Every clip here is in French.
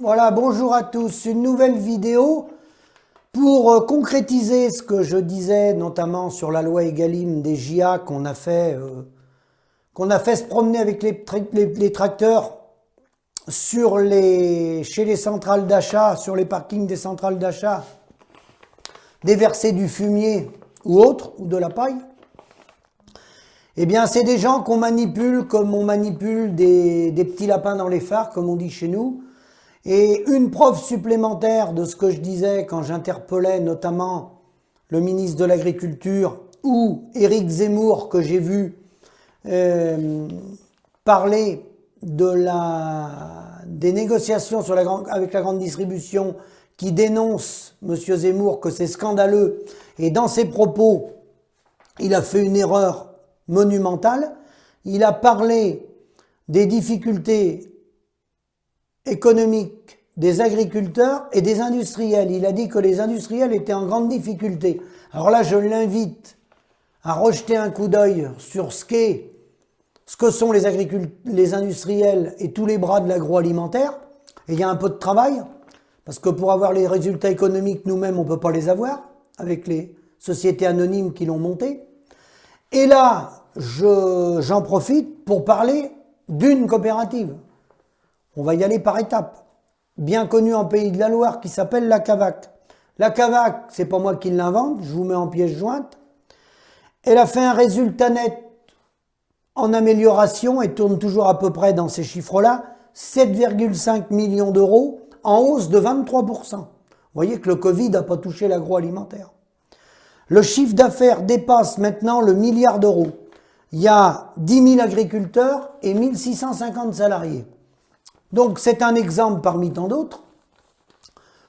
Voilà, bonjour à tous. Une nouvelle vidéo pour concrétiser ce que je disais, notamment sur la loi Egalim des JA qu'on a fait se promener avec les tracteurs chez les centrales d'achat, sur les parkings des centrales d'achat, déverser du fumier ou autre, ou de la paille. Eh bien, c'est des gens qu'on manipule comme on manipule des petits lapins dans les phares, comme on dit chez nous. Et une preuve supplémentaire de ce que je disais quand j'interpellais notamment le ministre de l'Agriculture ou Éric Zemmour, que j'ai vu parler des négociations avec la grande distribution, qui dénonce, M. Zemmour, que c'est scandaleux. Et dans ses propos, il a fait une erreur monumentale. Il a parlé des difficultés économiques des agriculteurs et des industriels. Il a dit que les industriels étaient en grande difficulté. Alors là, je l'invite à rejeter un coup d'œil sur ce que sont les industriels et tous les bras de l'agroalimentaire. Et il y a un peu de travail, parce que pour avoir les résultats économiques nous-mêmes, on ne peut pas les avoir, avec les sociétés anonymes qui l'ont monté. Et là, j'en profite pour parler d'une coopérative. On va y aller par étapes. Bien connue en Pays de la Loire, qui s'appelle la Cavac. La Cavac, c'est pas moi qui l'invente, je vous mets en pièce jointe. Elle a fait un résultat net en amélioration et tourne toujours à peu près dans ces chiffres-là, 7,5 millions d'euros, en hausse de 23%. Vous voyez que le Covid n'a pas touché l'agroalimentaire. Le chiffre d'affaires dépasse maintenant le milliard d'euros. Il y a 10 000 agriculteurs et 1650 salariés. Donc c'est un exemple parmi tant d'autres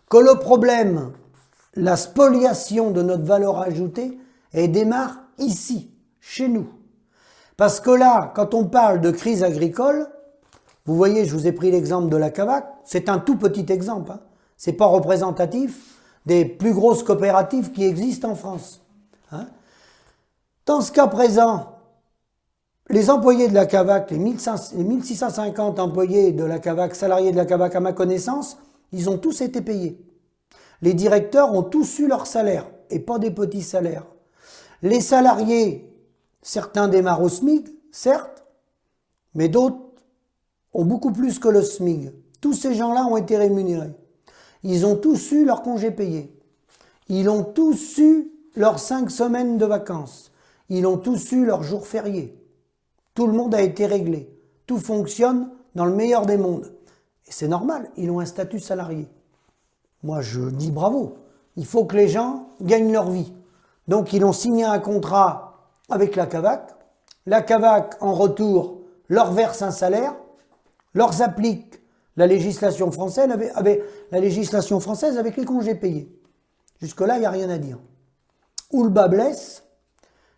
que le problème, la spoliation de notre valeur ajoutée, elle démarre ici, chez nous. Parce que là, quand on parle de crise agricole, vous voyez, je vous ai pris l'exemple de la Cavac, c'est un tout petit exemple, hein. C'est pas représentatif des plus grosses coopératives qui existent en France, hein. Dans ce cas présent, les employés de la Cavac, les 1650 employés de la Cavac, salariés de la Cavac à ma connaissance, ils ont tous été payés. Les directeurs ont tous eu leur salaire, et pas des petits salaires. Les salariés, certains démarrent au SMIC, certes, mais d'autres ont beaucoup plus que le SMIC. Tous ces gens-là ont été rémunérés. Ils ont tous eu leur congé payé. Ils ont tous eu leurs 5 semaines de vacances. Ils ont tous eu leurs jours fériés. Tout le monde a été réglé. Tout fonctionne dans le meilleur des mondes. Et c'est normal, ils ont un statut salarié. Moi, je dis bravo. Il faut que les gens gagnent leur vie. Donc, ils ont signé un contrat avec la Cavac. La Cavac, en retour, leur verse un salaire, leur applique la législation française avec les congés payés. Jusque-là, il n'y a rien à dire. Où le bas blesse,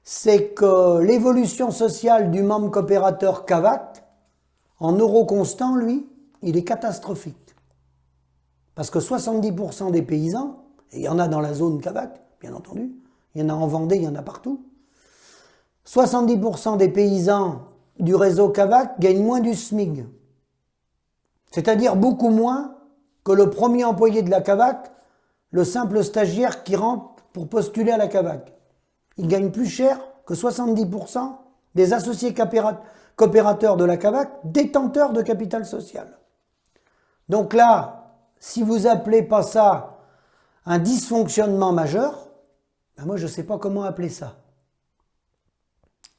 c'est que l'évolution sociale du membre coopérateur Cavac, en euros constants, lui, il est catastrophique. Parce que 70% des paysans, et il y en a dans la zone Cavac, bien entendu, il y en a en Vendée, il y en a partout, 70% des paysans du réseau Cavac gagnent moins du SMIC. C'est-à-dire beaucoup moins que le premier employé de la Cavac, le simple stagiaire qui rentre pour postuler à la Cavac. Il gagne plus cher que 70% des associés coopérateurs de la Cavac, détenteurs de capital social. Donc là, si vous appelez pas ça un dysfonctionnement majeur, ben moi je ne sais pas comment appeler ça.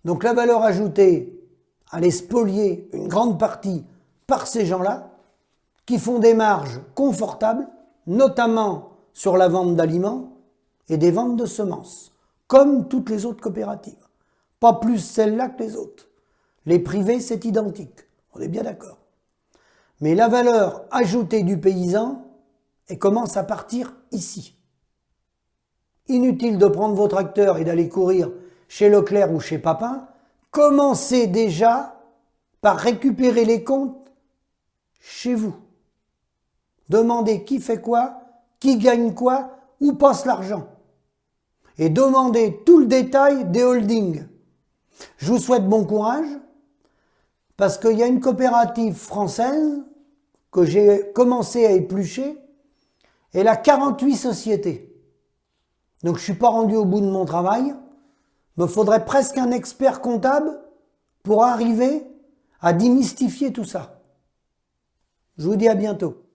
Donc la valeur ajoutée, elle est spoliée une grande partie par ces gens-là, qui font des marges confortables, notamment sur la vente d'aliments et des ventes de semences, comme toutes les autres coopératives. Pas plus celles-là que les autres. Les privés, c'est identique, on est bien d'accord. Mais la valeur ajoutée du paysan, elle commence à partir ici. Inutile de prendre vos tracteurs et d'aller courir chez Leclerc ou chez Papin. Commencez déjà par récupérer les comptes chez vous. Demandez qui fait quoi, qui gagne quoi, où passe l'argent. Et demandez tout le détail des holdings. Je vous souhaite bon courage, parce qu'il y a une coopérative française que j'ai commencé à éplucher, elle a 48 sociétés. Donc je ne suis pas rendu au bout de mon travail. Il me faudrait presque un expert comptable pour arriver à démystifier tout ça. Je vous dis à bientôt.